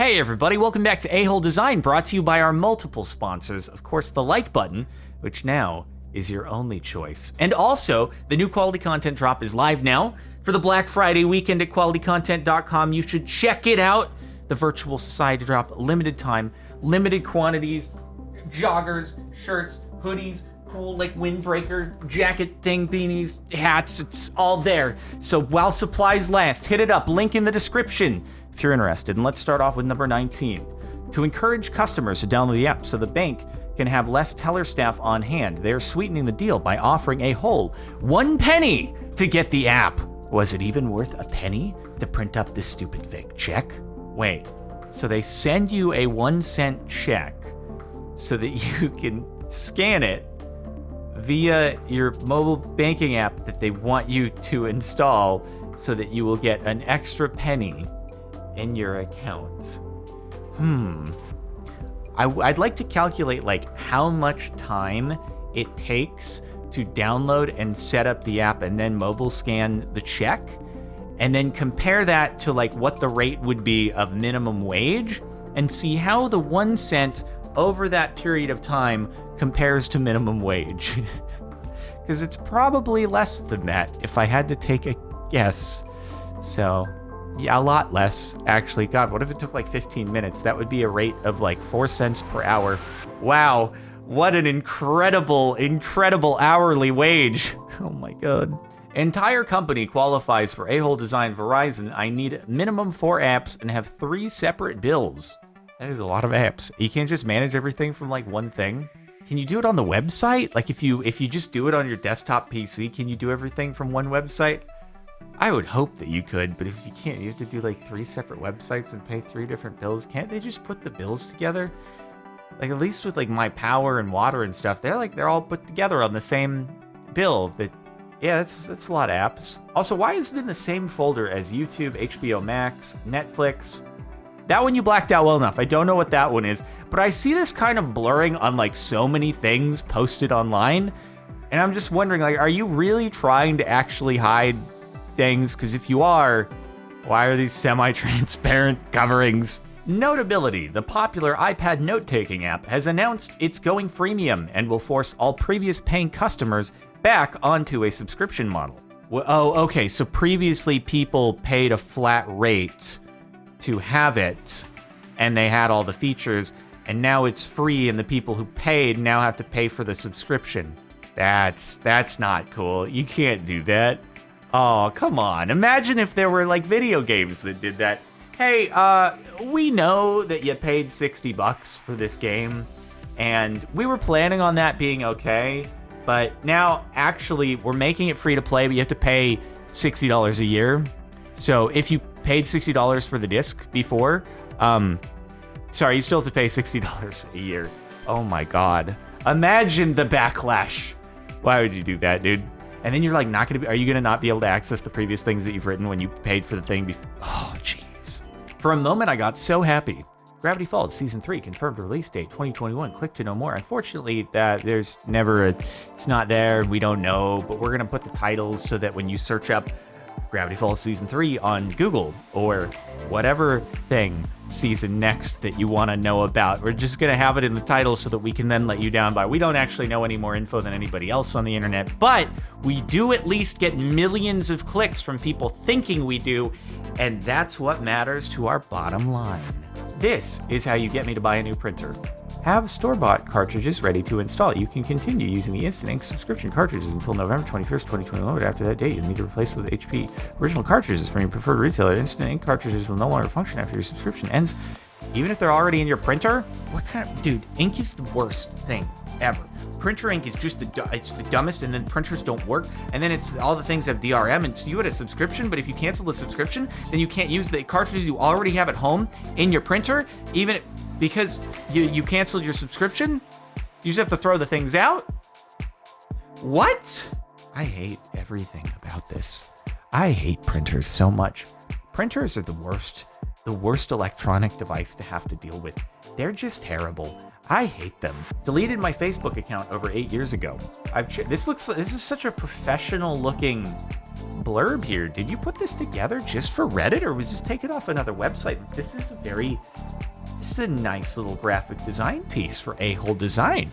Hey everybody, welcome back to A-Hole Design, brought to you by our multiple sponsors. Of course, the like button, which now is your only choice. And also, the new quality content drop is live now for the Black Friday weekend at qualitycontent.com. You should check it out. The virtual side drop, limited time, limited quantities, joggers, shirts, hoodies, cool like windbreaker jacket thing, beanies, hats, it's all there. So while supplies last, hit it up, link in the description if you're interested. And let's start off with number 19. To encourage customers to download the app so the bank can have less teller staff on hand, they're sweetening the deal by offering a whole 1 penny to get the app. Was it even worth a penny to print up this stupid fake check? Wait, so they send you a 1-cent check so that you can scan it via your mobile banking app that they want you to install so that you will get an extra penny in your account. I'd like to calculate like how much time it takes to download and set up the app and then mobile scan the check, and then compare that to like what the rate would be of minimum wage and see how the 1 cent over that period of time compares to minimum wage. Because it's probably less than that if I had to take a guess. So yeah, a lot less actually. God, what if it took like 15 minutes? That would be a rate of like 4 cents per hour. Wow, what an incredible hourly wage. Oh my God. Entire company qualifies for A-Hole Design Verizon. I need minimum 4 apps and have 3 separate bills. That is a lot of apps. You can't just manage everything from like one thing. Can you do it on the website? Like if you just do it on your desktop PC, can you do everything from one website? I would hope that you could, but if you can't, you have to do like 3 separate websites and pay 3 different bills. Can't they just put the bills together? Like at least with like my power and water and stuff, they're all put together on the same bill. Yeah, that's a lot of apps. Also, why is it in the same folder as YouTube, HBO Max, Netflix? That one you blacked out well enough. I don't know what that one is, but I see this kind of blurring on like so many things posted online, and I'm just wondering, like, are you really trying to actually hide things? Because if you are, why are these semi-transparent coverings? Notability: the popular iPad note-taking app has announced it's going freemium and will force all previous paying customers back onto a subscription model. Oh, okay, so previously people paid a flat rate to have it, and they had all the features, and now it's free, and the people who paid now have to pay for the subscription. That's not cool. You can't do that. Oh, come on. Imagine if there were like video games that did that. Hey, we know that you paid $60 for this game, and we were planning on that being okay, but now actually we're making it free to play, but you have to pay $60 a year. So if you paid $60 for the disc before, sorry, you still have to pay $60 a year. Oh my God. Imagine the backlash. Why would you do that, dude? And then you're like are you gonna not be able to access the previous things that you've written when you paid for the thing before? Oh, jeez. For a moment, I got so happy. Gravity Falls Season 3 confirmed release date 2021. Click to know more. Unfortunately, it's not there, and we don't know, but we're gonna put the titles so that when you search up Gravity Falls Season 3 on Google or whatever thing season next that you want to know about, we're just going to have it in the title so that we can then let you down by. We don't actually know any more info than anybody else on the internet, but we do at least get millions of clicks from people thinking we do, and that's what matters to our bottom line. This is how you get me to buy a new printer. Have store-bought cartridges ready to install. You can continue using the Instant Ink subscription cartridges until November 21st, 2021, but after that date, you'll need to replace them with HP original cartridges from your preferred retailer. Instant Ink cartridges will no longer function after your subscription ends, even if they're already in your printer. What kind of... Dude, ink is the worst thing ever. Printer ink is just it's the dumbest, and then printers don't work, and then it's all the things have DRM, and so you had a subscription, but if you cancel the subscription, then you can't use the cartridges you already have at home in your printer, even because you canceled your subscription. You just have to throw the things out. What? I hate everything about this. I hate printers so much. Printers are the worst electronic device to have to deal with. They're just terrible. I hate them. Deleted my Facebook account over 8 years ago. This is such a professional looking blurb here. Did you put this together just for Reddit, or was this taken off another website? This is a nice little graphic design piece for A-hole design.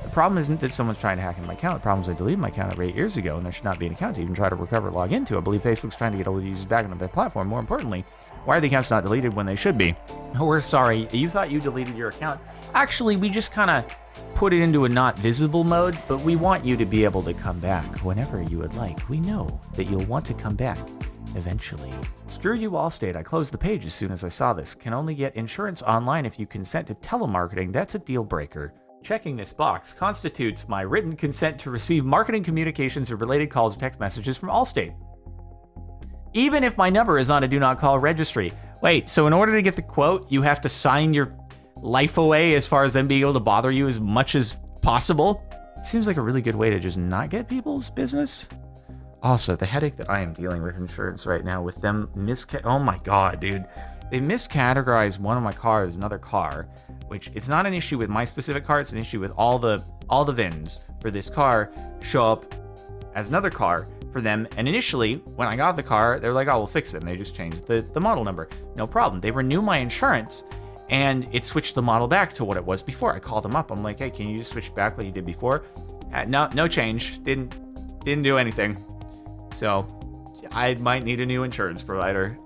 The problem isn't that someone's trying to hack into my account. The problem is I deleted my account over 8 years ago, and there should not be an account to even try to recover log into. I believe Facebook's trying to get all the users back on their platform. More importantly, why are the accounts not deleted when they should be? Oh, we're sorry. You thought you deleted your account. Actually, we just kind of put it into a not visible mode, but we want you to be able to come back whenever you would like. We know that you'll want to come back eventually. Screw you, Allstate. I closed the page as soon as I saw this. Can only get insurance online if you consent to telemarketing. That's a deal breaker. Checking this box constitutes my written consent to receive marketing communications or related calls or text messages from Allstate, even if my number is on a do not call registry. Wait, so in order to get the quote, you have to sign your life away as far as them being able to bother you as much as possible? Seems like a really good way to just not get people's business. Also, the headache that I am dealing with insurance right now with them oh my god, dude. They miscategorized one of my cars as another car, which it's not an issue with my specific car, it's an issue with all the VINs for this car show up as another car for them. And initially, when I got the car, they were like, oh, we'll fix it. And they just changed the model number. No problem. They renew my insurance, and it switched the model back to what it was before. I called them up. I'm like, hey, can you just switch back like you did before? No change. Didn't do anything. So I might need a new insurance provider.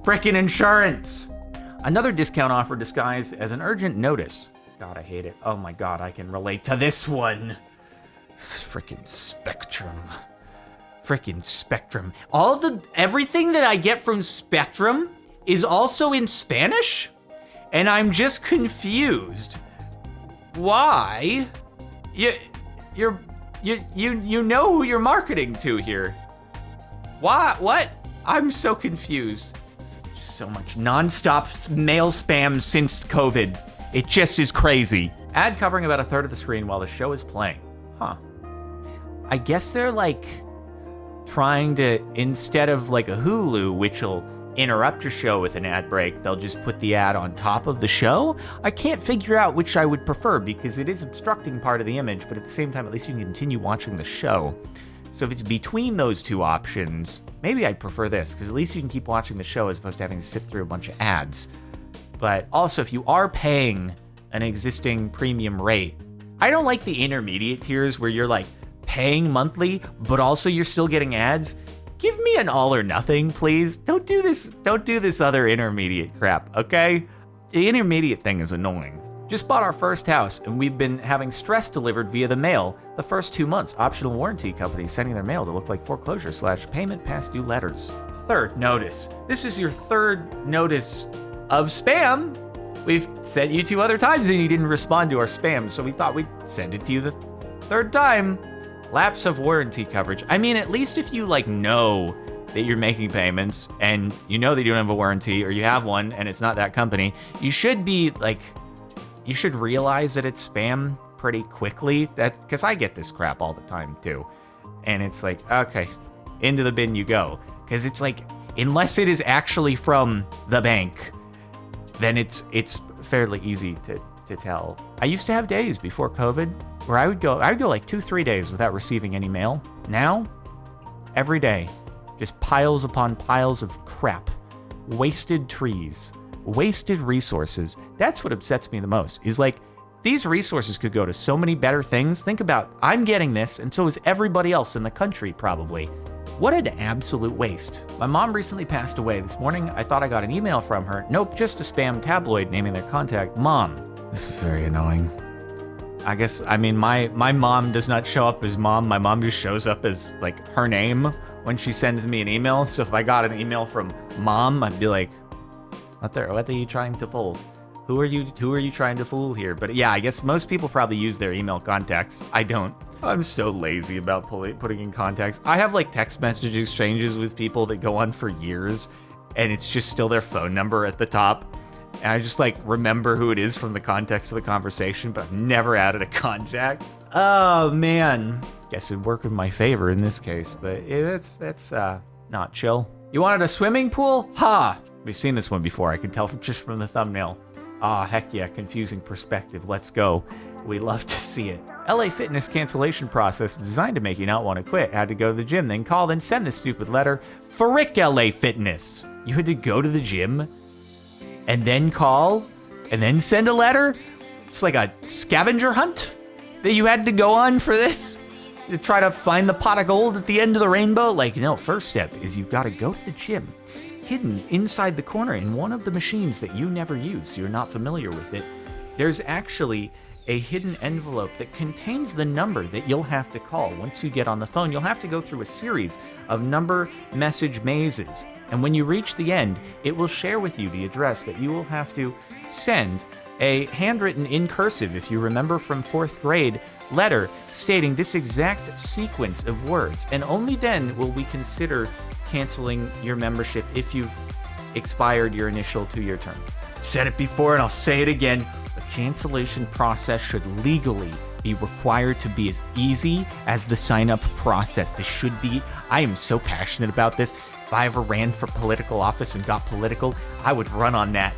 Frickin' insurance. Another discount offer disguised as an urgent notice. God, I hate it. Oh my god, I can relate to this one. Frickin' Spectrum. Frickin' Spectrum. Everything that I get from Spectrum is also in Spanish? And I'm just confused. Why? You know who you're marketing to here. What? I'm so confused. Just so much nonstop mail spam since COVID. It just is crazy. Ad covering about a third of the screen while the show is playing. Huh. I guess they're like trying to, instead of like a Hulu, which will interrupt your show with an ad break, they'll just put the ad on top of the show. I can't figure out which I would prefer because it is obstructing part of the image, but at the same time, at least you can continue watching the show. So if it's between those two options, maybe I'd prefer this because at least you can keep watching the show as opposed to having to sit through a bunch of ads. But also, if you are paying an existing premium rate, I don't like the intermediate tiers where you're like paying monthly, but also you're still getting ads. Give me an all or nothing, please. Don't do this other intermediate crap, okay? The intermediate thing is annoying. Just bought our first house, and we've been having stress delivered via the mail the first 2 months. Optional warranty companies sending their mail to look like foreclosure/payment past due letters. Third notice. This is your third notice of spam. We've sent you 2 other times, and you didn't respond to our spam, so we thought we'd send it to you the third time. Lapse of warranty coverage. I mean, at least if you know that you're making payments and you know that you don't have a warranty or you have one and it's not that company, you should be you should realize that it's spam pretty quickly. That's because I get this crap all the time too. And it's like, okay, into the bin you go. Because it's like, unless it is actually from the bank, then it's fairly easy to tell. I used to have days before COVID where I would go like 2-3 days without receiving any mail. Now, every day, just piles upon piles of crap, wasted trees, wasted resources. That's what upsets me the most, is these resources could go to so many better things. Think about, I'm getting this, and so is everybody else in the country probably. What an absolute waste. My mom recently passed away. This morning, I thought I got an email from her. Nope, just a spam tabloid naming their contact Mom. This is very annoying. My mom does not show up as Mom. My mom just shows up as her name when she sends me an email. So if I got an email from Mom, I'd be like, what are you trying to pull? Who are you trying to fool here? But yeah, I guess most people probably use their email contacts. I don't. I'm so lazy about putting in contacts. I have text message exchanges with people that go on for years, and it's just still their phone number at the top. And I just remember who it is from the context of the conversation, but I've never added a contact. Oh man. Guess it'd work in my favor in this case, but that's not chill. You wanted a swimming pool? Ha! We've seen this one before, I can tell just from the thumbnail. Ah, heck yeah, confusing perspective, let's go. We love to see it. LA Fitness cancellation process designed to make you not want to quit. Had to go to the gym, then call, then send this stupid letter. Frick LA Fitness. You had to go to the gym and then call and then send a letter? It's like a scavenger hunt that you had to go on for this? To try to find the pot of gold at the end of the rainbow? Like, no, first step is you've got to go to the gym. Hidden inside the corner in one of the machines that you never use, so you're not familiar with it, there's actually a hidden envelope that contains the number that you'll have to call. Once you get on the phone, you'll have to go through a series of number message mazes. And when you reach the end, it will share with you the address that you will have to send a handwritten in cursive, if you remember from 4th grade, letter stating this exact sequence of words. And only then will we consider canceling your membership if you've expired your initial 2-year term. Said it before and I'll say it again. The cancellation process should legally be required to be as easy as the sign-up process. This should be. I am so passionate about this. If I ever ran for political office and got political, I would run on that.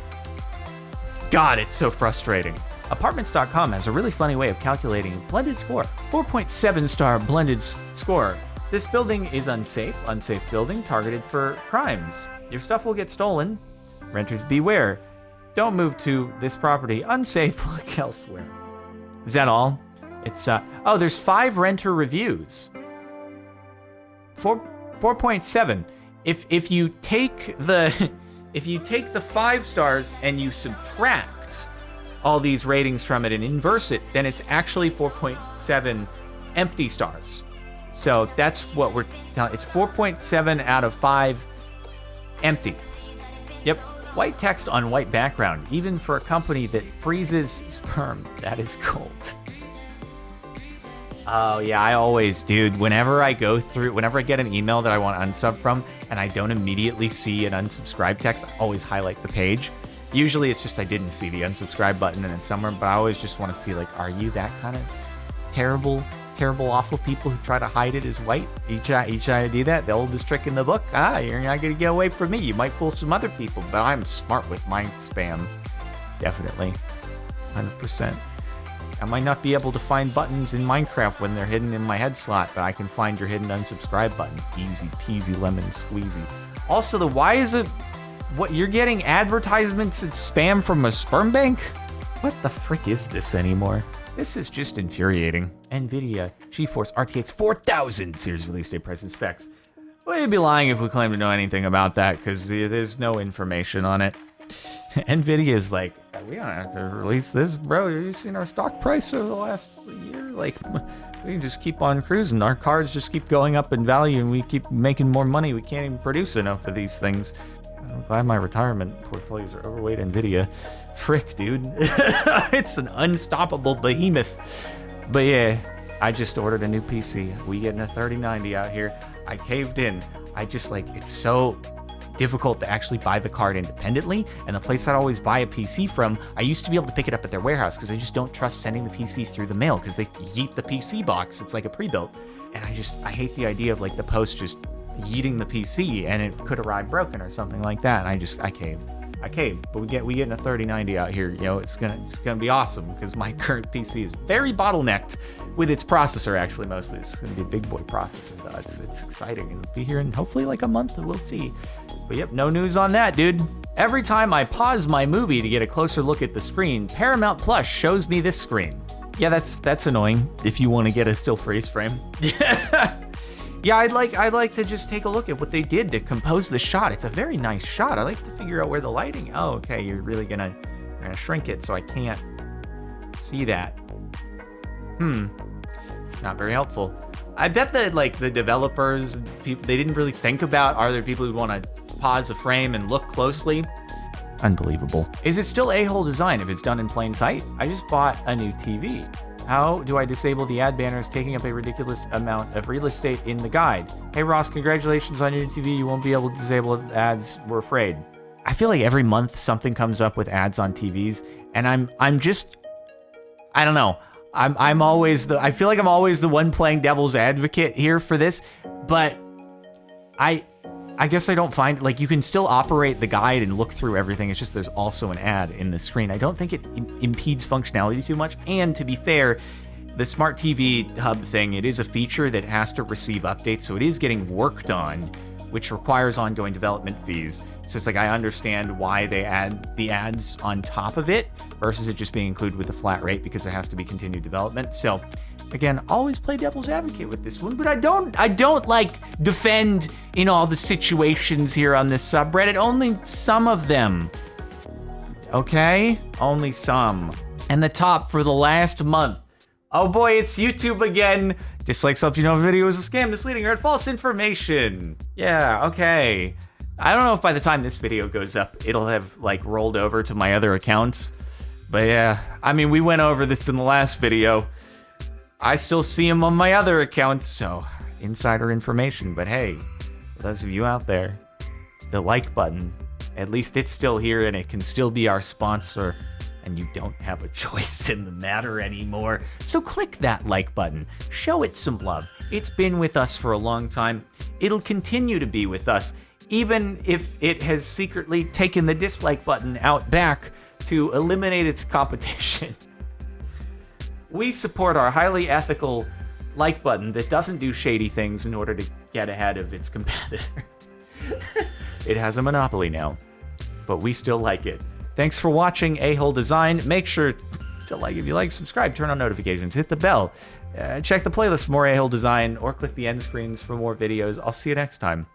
God, it's so frustrating. Apartments.com has a really funny way of calculating blended score. 4.7 star blended score. This building is unsafe building targeted for crimes. Your stuff will get stolen. Renters beware. Don't move to this property. Unsafe, look elsewhere. Is that all? It's, there's 5 renter reviews. 4.7. If you take the 5 stars and you subtract all these ratings from it and inverse it, then it's actually 4.7 empty stars. So that's what we're telling. It's 4.7 out of 5 empty. Yep. White text on white background, even for a company that freezes sperm. That is cold. Oh yeah, I always, dude, whenever I get an email that I want to unsub from and I don't immediately see an unsubscribe text, I always highlight the page. Usually it's just I didn't see the unsubscribe button and it's somewhere, but I always just want to see, like, are you that kind of terrible, awful people who try to hide it as white? You try to do that? The oldest trick in the book? You're not going to get away from me. You might fool some other people, but I'm smart with my spam. Definitely. 100%. I might not be able to find buttons in Minecraft when they're hidden in my head slot, but I can find your hidden unsubscribe button. Easy peasy lemon squeezy. Also, why is it, what, you're getting advertisements and spam from a sperm bank? What the frick is this anymore? This is just infuriating. NVIDIA GeForce RTX 4000 series release date, price, and specs. We'd be lying if we claim to know anything about that because there's no information on it. NVIDIA is like, we don't have to release this, bro. Have you seen our stock price over the last year? Like, we can just keep on cruising. Our cards just keep going up in value and we keep making more money. We can't even produce enough of these things. I'm glad my retirement portfolios are overweight NVIDIA. Frick, dude. It's an unstoppable behemoth. But yeah, I just ordered a new PC. We getting a 3090 out here. I caved in. I just, like, it's so difficult to actually buy the card independently, and the place I'd always buy a PC from, I used to be able to pick it up at their warehouse because I just don't trust sending the PC through the mail because they yeet the PC box. It's like a pre-built, and I hate the idea of, like, the post just yeeting the PC and it could arrive broken or something like that. And I caved, but we getting a 3090 out here. You know, it's gonna be awesome because my current PC is very bottlenecked with its processor. Actually, mostly it's gonna be a big boy processor though. It's exciting. It'll be here in hopefully like a month. We'll see. But yep, no news on that, dude. Every time I pause my movie to get a closer look at the screen, Paramount Plus shows me this screen. Yeah, that's annoying if you want to get a still freeze frame. Yeah, I'd like to just take a look at what they did to compose the shot. It's a very nice shot. I like to figure out where the lighting. Oh, okay, you're really gonna shrink it so I can't see that. Not very helpful. I bet that, like, the developers, people, they didn't really think about, are there people who want to pause a frame and look closely? Unbelievable. Is it still a-hole design if it's done in plain sight? I just bought a new TV. How do I disable the ad banners taking up a ridiculous amount of real estate in the guide? Hey Ross, congratulations on your new TV. You won't be able to disable ads. We're afraid. I feel like every month something comes up with ads on TVs, and I'm just, I don't know. I feel like I'm always the one playing devil's advocate here for this, but I guess I don't find, like, you can still operate the guide and look through everything. It's just there's also an ad in the screen. I don't think it impedes functionality too much. And to be fair, the smart TV hub thing, it is a feature that has to receive updates, so it is getting worked on, which requires ongoing development fees. So it's like, I understand why they add the ads on top of it versus it just being included with the flat rate, because there has to be continued development. So again, always play devil's advocate with this one, but I don't like defend in all the situations here on this subreddit, only some of them. Okay? Only some. And the top for the last month. Oh boy, it's YouTube again. Dislikes help you know if a video is a scam, misleading, or false information. Yeah, okay. I don't know if by the time this video goes up, it'll have like rolled over to my other accounts. But yeah, I mean, we went over this in the last video. I still see them on my other accounts, so insider information. But hey, for those of you out there, the like button, at least it's still here and it can still be our sponsor. And you don't have a choice in the matter anymore. So click that like button, show it some love. It's been with us for a long time. It'll continue to be with us, even if it has secretly taken the dislike button out back to eliminate its competition. We support our highly ethical like button that doesn't do shady things in order to get ahead of its competitor. It has a monopoly now, but we still like it. Thanks for watching A-Hole Design. Make sure to like if you like, subscribe, turn on notifications, hit the bell. Check the playlist for more A-Hole Design, or click the end screens for more videos. I'll see you next time.